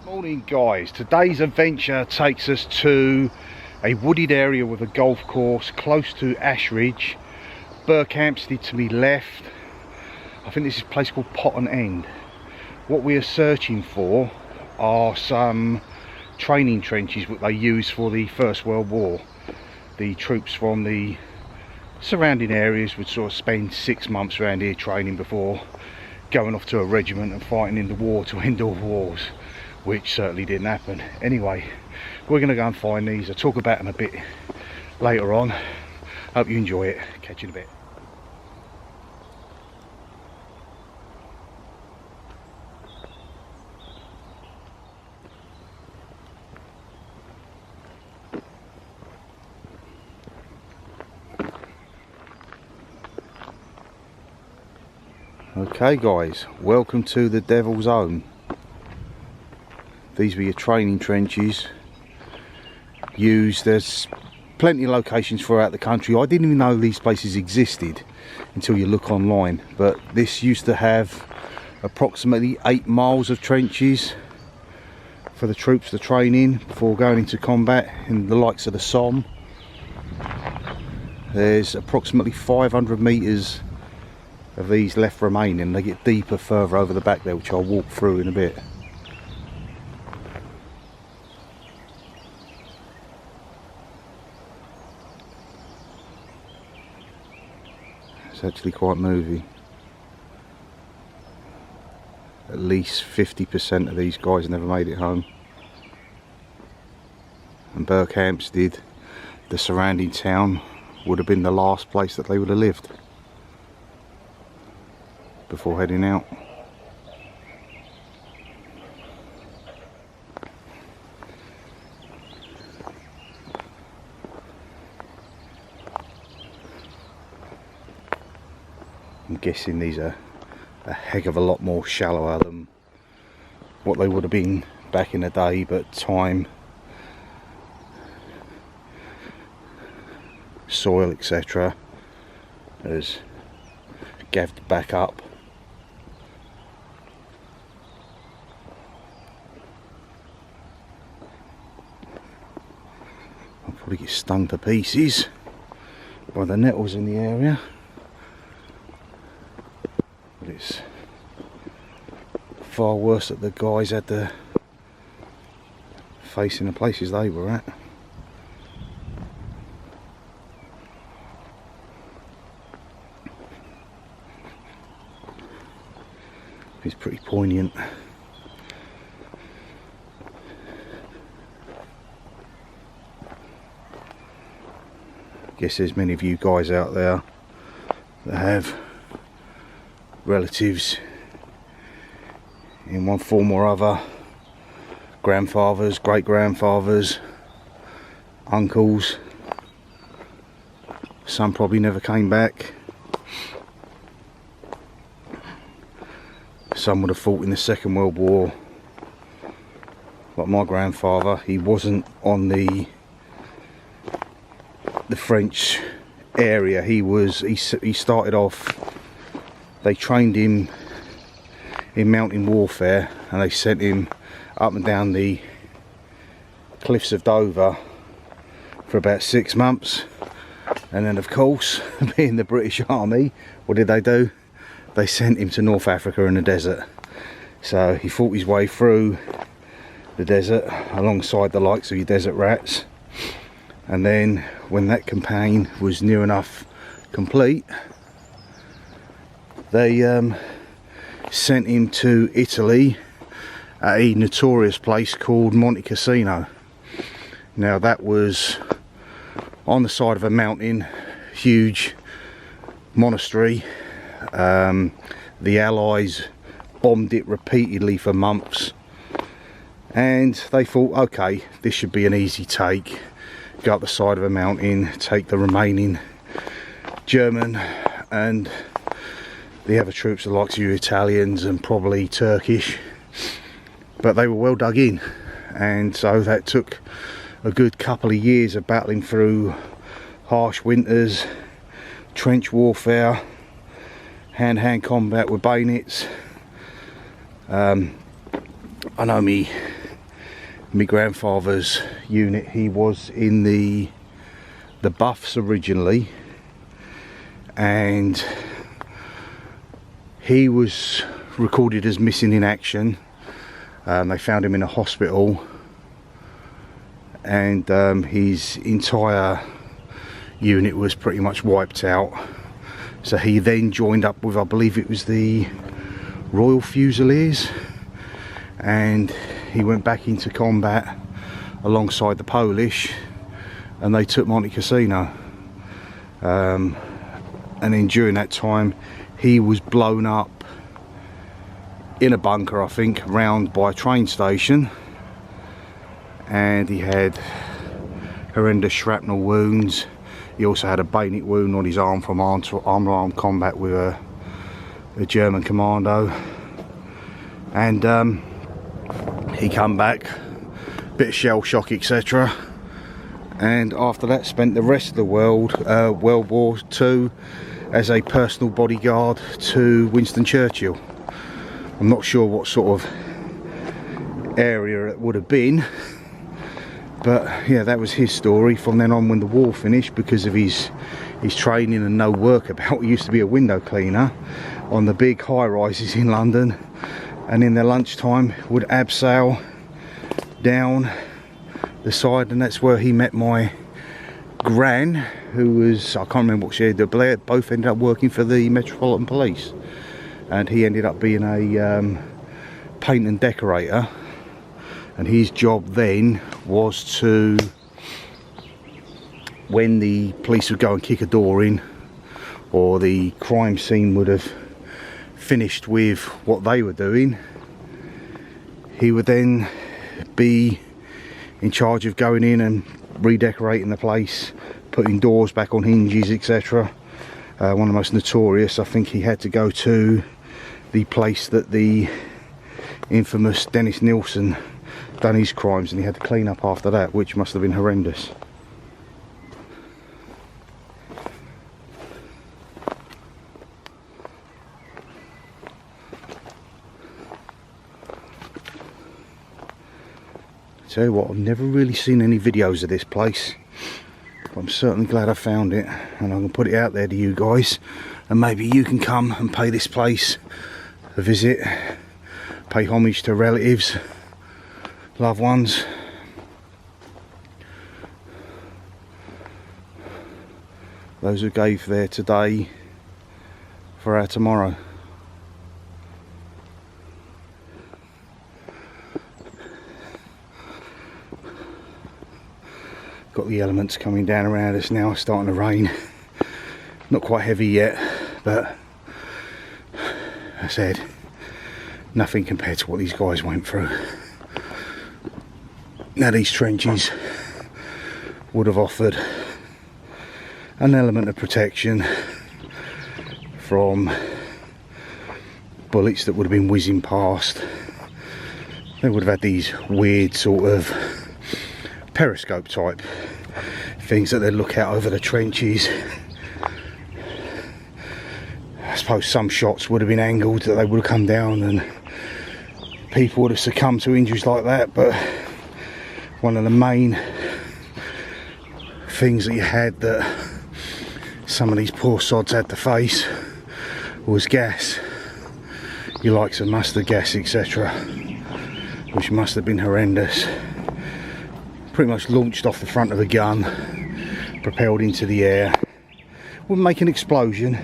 Morning guys, today's adventure takes us to a wooded area with a golf course close to Ashridge. Berkhamsted to me left. I think this is a place called Potton End. What we are searching for are some training trenches that they used for the First World War. The troops from the surrounding areas would sort of spend 6 months around here training before going off to a regiment and fighting in the war to end all wars, which certainly didn't happen. Anyway, we're going to go and find these. I'll talk about them a bit later on. Hope you enjoy it. Catch you in a bit. Okay guys, welcome to the Devil's Own. These were your training trenches used. There's plenty of locations throughout the country. I didn't even know these places existed until you look online, but this used to have approximately 8 miles of trenches for the troops to train in before going into combat in the likes of the Somme. There's approximately 500 metres of these left remaining. They get deeper further over the back there, which I'll walk through in a bit. It's actually quite moving. At least 50% of these guys never made it home. And Berkhamsted, the surrounding town, would have been the last place that they would have lived before heading out. I'm guessing these are a heck of a lot more shallower than what they would have been back in the day, but time, soil, etc. has gathered back up. I'll probably get stung to pieces by the nettles in the area. But it's far worse that the guys had to face in the places they were at. It's pretty poignant. I guess there's many of you guys out there that have relatives in one form or other, grandfathers, great-grandfathers, uncles. Some probably never came back. Some would have fought in the Second World War. Like my grandfather, he wasn't on the French area. He started off, they trained him in mountain warfare and they sent him up and down the cliffs of Dover for about 6 months, and then of course, being the British Army, what did they do? They sent him to North Africa in the desert. So he fought his way through the desert alongside the likes of your desert rats, and then when that campaign was near enough complete, they sent him to Italy at a notorious place called Monte Cassino. Now that was on the side of a mountain, huge monastery. The Allies bombed it repeatedly for months, and they thought, okay, this should be an easy take. Go up the side of a mountain, take the remaining German and the other troops, the likes of you Italians and probably Turkish, but they were well dug in, and so that took a good couple of years of battling through harsh winters, trench warfare, hand-to-hand combat with bayonets. I know me my grandfather's unit. He was in the Buffs originally, and he was recorded as missing in action. They found him in a hospital, and his entire unit was pretty much wiped out. So he then joined up with, I believe it was the Royal Fusiliers, and he went back into combat alongside the Polish, and they took Monte Cassino. And then during that time he was blown up in a bunker, I think, round by a train station, and he had horrendous shrapnel wounds. He also had a bayonet wound on his arm from arm-to-arm combat with a German commando. And he come back, bit of shell shock, etc. And after that spent the rest of the World War II as a personal bodyguard to Winston Churchill. I'm not sure what sort of area it would have been, but yeah, that was his story. From then on, when the war finished, because of his training and no work about, he used to be a window cleaner on the big high rises in London, and in their lunchtime would abseil down the side, and that's where he met my gran, who was, I can't remember what she did, they both ended up working for the Metropolitan Police, and he ended up being a paint and decorator. And his job then was to, when the police would go and kick a door in, or the crime scene would have finished with what they were doing, he would then be in charge of going in and redecorating the place, putting doors back on hinges, etc. One of the most notorious, I think he had to go to the place that the infamous Dennis Nilsson done his crimes, and he had to clean up after that, which must have been horrendous. Tell you what, I've never really seen any videos of this place, but I'm certainly glad I found it, and I'm going to put it out there to you guys, and maybe you can come and pay this place a visit, pay homage to relatives, loved ones. Those who gave there today for our tomorrow. Got the elements coming down around us now, starting to rain. Not quite heavy yet, but as I said, nothing compared to what these guys went through. Now these trenches would have offered an element of protection from bullets that would have been whizzing past. They would have had these weird sort of periscope type things that they'd look out over the trenches. I suppose some shots would have been angled that they would have come down and people would have succumbed to injuries like that, but one of the main things that you had that some of these poor sods had to face was gas. Your likes of mustard gas, etc., which must have been horrendous. Pretty much launched off the front of the gun, propelled into the air. Wouldn't make an explosion,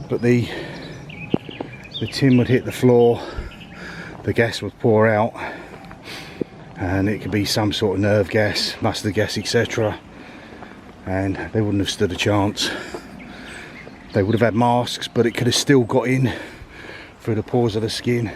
but the tin would hit the floor, the gas would pour out, and it could be some sort of nerve gas, mustard gas, etc., and they wouldn't have stood a chance. They would have had masks, but it could have still got in through the pores of the skin.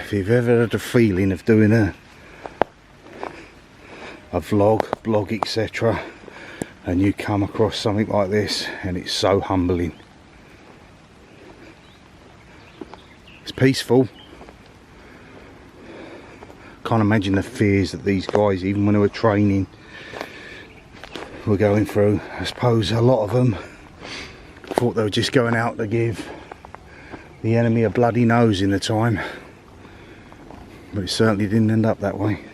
If you've ever had a feeling of doing a blog, etc., and you come across something like this, and it's so humbling. It's peaceful, can't imagine the fears that these guys, even when they were training, were going through. I suppose a lot of them thought they were just going out to give the enemy a bloody nose in the time, but it certainly didn't end up that way.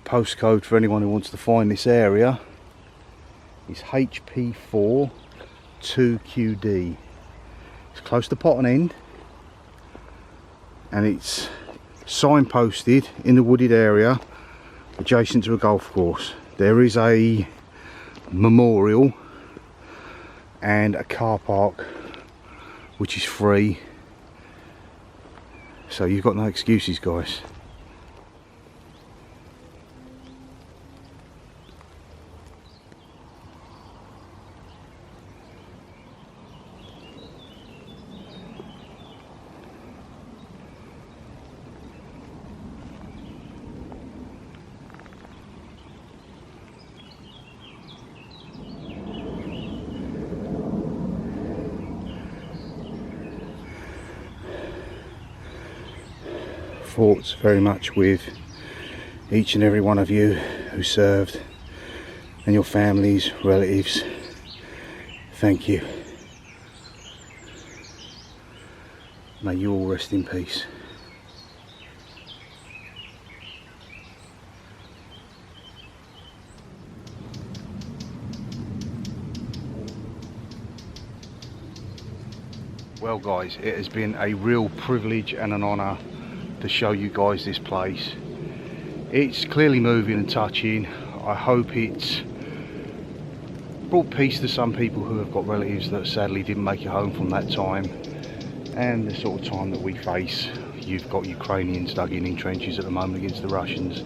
Postcode for anyone who wants to find this area is HP4 2QD. It's close to Potton End, and it's signposted in the wooded area adjacent to a golf course. There is a memorial and a car park which is free, so you've got no excuses, guys. Thoughts very much with each and every one of you who served, and your families, relatives. Thank you. May you all rest in peace. Well guys, it has been a real privilege and an honour to show you guys this place. It's clearly moving and touching. I hope it's brought peace to some people who have got relatives that sadly didn't make it home from that time, and the sort of time that we face. You've got Ukrainians dug in trenches at the moment against the Russians,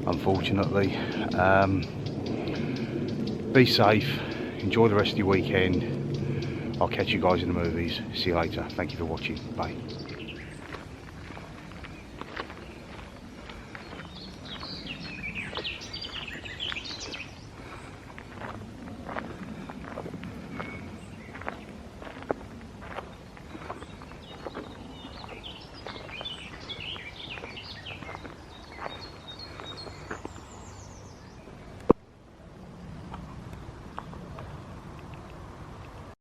unfortunately. Be safe, enjoy the rest of your weekend. I'll catch you guys in the movies. See you later. Thank you for watching. Bye.